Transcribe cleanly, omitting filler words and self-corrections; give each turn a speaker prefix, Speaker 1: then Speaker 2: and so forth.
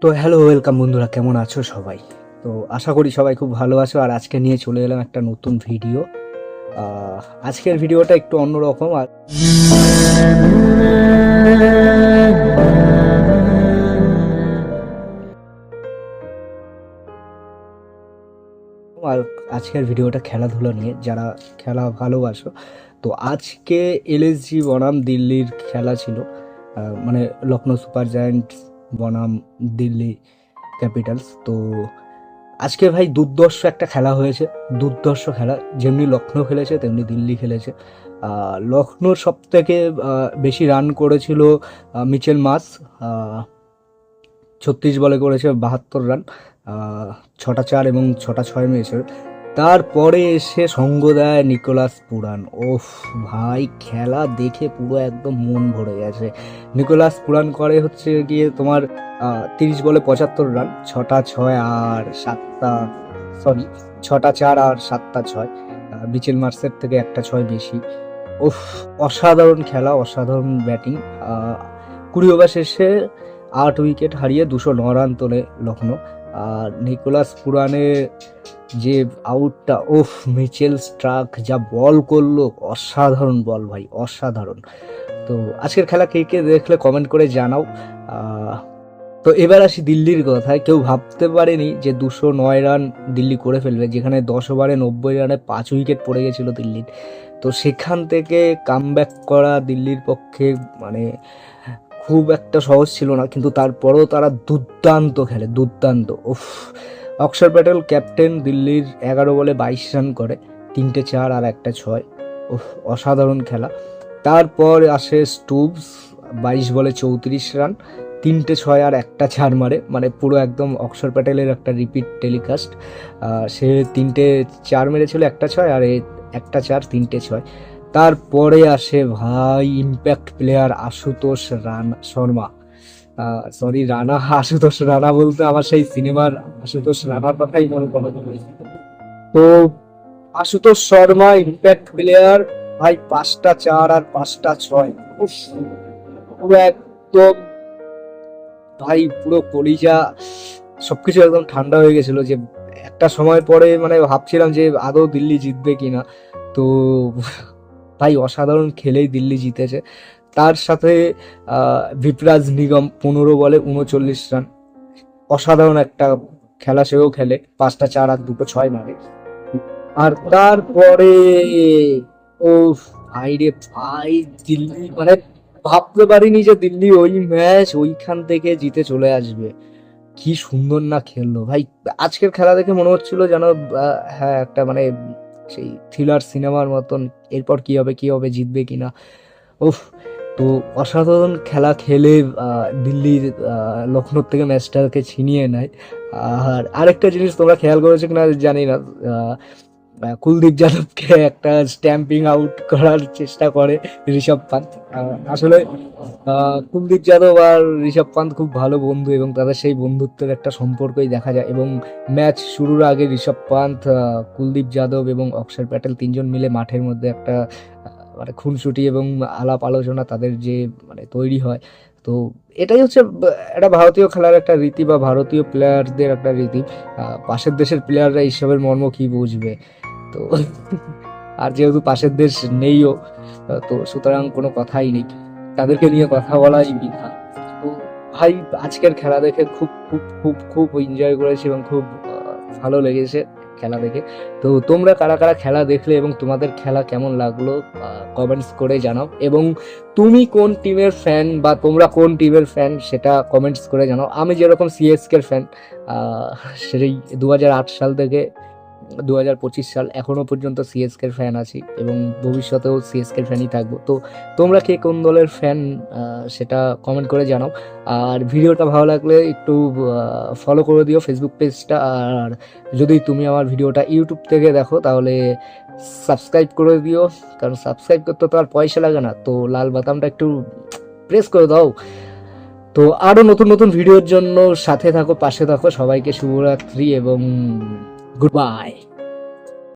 Speaker 1: তো hello welcome বন্ধুরা, কেমন আছো সবাই? তো আশা করি সবাই খুব ভালো আছো। আর আজকে নিয়ে চলে এলাম একটা নতুন ভিডিও। আজকের ভিডিওটা একটু অন্যরকম। আর আজকের ভিডিওটা খেলাধুলা নিয়ে, যারা খেলা ভালোবাসো। তো আজকে এলএসজি বনাম দিল্লির খেলা ছিল। মানে লখনৌ সুপার জায়ান্টস বনাম দিল্লি ক্যাপিটালস। তো আজকে ভাই দুর্ধর্ষ একটা খেলা হয়েছে, দুর্ধর্ষ খেলা। যেমনি লখনৌ খেলেছে তেমনি দিল্লি খেলেছে। লখনৌর সব থেকে বেশি রান করেছিল মিচেল মাস। 36 বলে করেছে 72 রান, 6টা 4 এবং 6টা 6 মেরেছে। তারপরে এসে সঙ্গ দেয় নিকোলাস পুরান। ওফ ভাই, খেলা দেখে পুরো একদম মন ভরে গেছে। নিকোলাস পুরান করে হচ্ছে গিয়ে তোমার 30 বলে 75 রান, 6টা 6 আর 7টা, সরি 6টা 4 আর 7টা 6। মিচেল মার্সের থেকে একটা 6 বেশি। ওফ, অসাধারণ খেলা, অসাধারণ ব্যাটিং। 20 ওভার শেষে 8 উইকেট হারিয়ে 209 রান তোলে লখনৌ। আর নিকোলাস পুরানের যে আউটটা, ওফ, মিচেল স্টার্ক যা বল করলো, অসাধারণ বল ভাই, অসাধারণ। তো আজকের খেলা কে কে দেখলে কমেন্ট করে জানাও। তো এবার আসি দিল্লির কথায়। কেউ ভাবতে পারেনি যে 209 রান দিল্লি করে ফেলবে, যেখানে 10 ওভারে 90 রানে 5 উইকেট পড়ে গেছিল দিল্লির। তো সেখান থেকে কামব্যাক করা দিল্লির পক্ষে মানে খুব একটা সহজ ছিল না, কিন্তু তারপরেও তারা দুর্দান্ত খেলে, দুর্দান্ত। উফ, অক্ষর প্যাটেল ক্যাপ্টেন দিল্লির 11 বলে 22 রান করে, 3টে 4 আর একটা 6। উফ, অসাধারণ খেলা। তারপর আসে স্টুবস, 22 বলে 34 রান, 3টে 6 আর একটা 4 মারে। মানে পুরো একদম অক্ষর প্যাটেলের একটা রিপিট টেলিকাস্ট। সে 3টে 4 মেরেছিল, একটা 6 আর একটা 4, 3টে 6। তারপরে আসে ভাই impact player Ashutosh Sharma, sorry Rana, Ashutosh Rana বলতে আমার সেই সিনেমার আশুতোষ রানার কথাই মনে পড়ে। তো আশুতোষ শর্মা ইম্প্যাক্ট প্লেয়ার ভাই, 5টা 4 আর 5টা 6। পুরো একদম ভাই, পুরো কলিজা সবকিছু একদম ঠান্ডা হয়ে গেছিল। যে একটা সময় পরে মানে ভাবছিলাম যে আদৌ দিল্লি জিতবে কিনা। তো ভাই অসাধারণ খেলেই দিল্লি জিতেছে। তার সাথে ভিপরাজ নিগম 15 বলে 39 রান, অসাধারণ একটা খেলা সেও খেলে, 5টা 4 আর 2টো 6 মারে। আর তারপরে ও ভাই রে ভাই, দিল্লি মানে ভাবতে পারিনি যে দিল্লি ওই ম্যাচ ওইখান থেকে জিতে চলে আসবে। কি সুন্দর না খেললো ভাই। আজকের খেলা দেখে মনে হচ্ছিল যেন হ্যাঁ, একটা মানে সেই থ্রিলার সিনেমার মতন, এরপর কি হবে কি হবে, জিতবে কিনা। উফ, তো অসাধারণ খেলা খেলে দিল্লির লখনৌ থেকে ম্যাচটাকে ছিনিয়ে নেয়। আর আরেকটা জিনিস তোমরা খেয়াল করেছো কিনা জানি না, কুলদীপ যাদবকে একটা স্ট্যাম্পিং আউট করার চেষ্টা করে ঋষভ পান্ত। আসলে কুলদীপ যাদব আর ঋষভ পান্ত খুব ভালো বন্ধু, এবং তাদের সেই বন্ধুত্বের একটা সম্পর্কই দেখা যায়। এবং ম্যাচ শুরুর আগে ঋষভ পান্ত, কুলদীপ যাদব এবং অক্ষর প্যাটেল 3জন মিলে মাঠের মধ্যে একটা মানে খুনসুটি এবং আলাপ আলোচনা তাদের যে মানে তৈরি হয়। তো এটাই হচ্ছে একটা ভারতীয় খেলার একটা রীতি, বা ভারতীয় প্লেয়ারদের একটা রীতি। পাশের দেশের প্লেয়াররা এইসবের মর্ম কি বুঝবে। তো আর যেহেতু পাশের দেশ নেইও, তো সুতরাং কোনো কথাই নেই, তাদেরকে নিয়ে কথা বলাই বৃথা। তো ভাই আজকের খেলা দেখে খুব খুব খুব খুব এনজয় করেছি এবং খুব ভালো লেগেছে খেলা দেখে। তো তোমরা কারা কারা খেলা দেখলে এবং তোমাদের খেলা কেমন লাগলো কমেন্টস করে জানাও। এবং তুমি কোন টিমের ফ্যান বা তোমরা কোন টিমের ফ্যান সেটা কমেন্টস করে জানাও। আমি যেরকম সিএসকে এর ফ্যান, সেই 2008 সাল থেকে 2025 সাল এখনো পর্যন্ত সিএসকে এর ফ্যান আছি, এবং ভবিষ্যতেও সিএসকে এর ফ্যানই থাকবো। তো তোমরা কে কোন দলের ফ্যান সেটা কমেন্ট করে জানাও। আর ভিডিওটা ভালো লাগলে একটু ফলো করে দিও ফেসবুক পেজটা। আর যদি তুমি আমার ভিডিওটা ইউটিউব থেকে দেখো তাহলে সাবস্ক্রাইব করে দিও, কারণ সাবস্ক্রাইব করতে তো আর পয়সা লাগে না। তো লাল বাটনটা একটু প্রেস করে দাও। তো আরো নতুন নতুন ভিডিওর জন্য সাথে থাকো, পাশে থাকো। সবাইকে শুভরাত্রি এবং গুড বাই।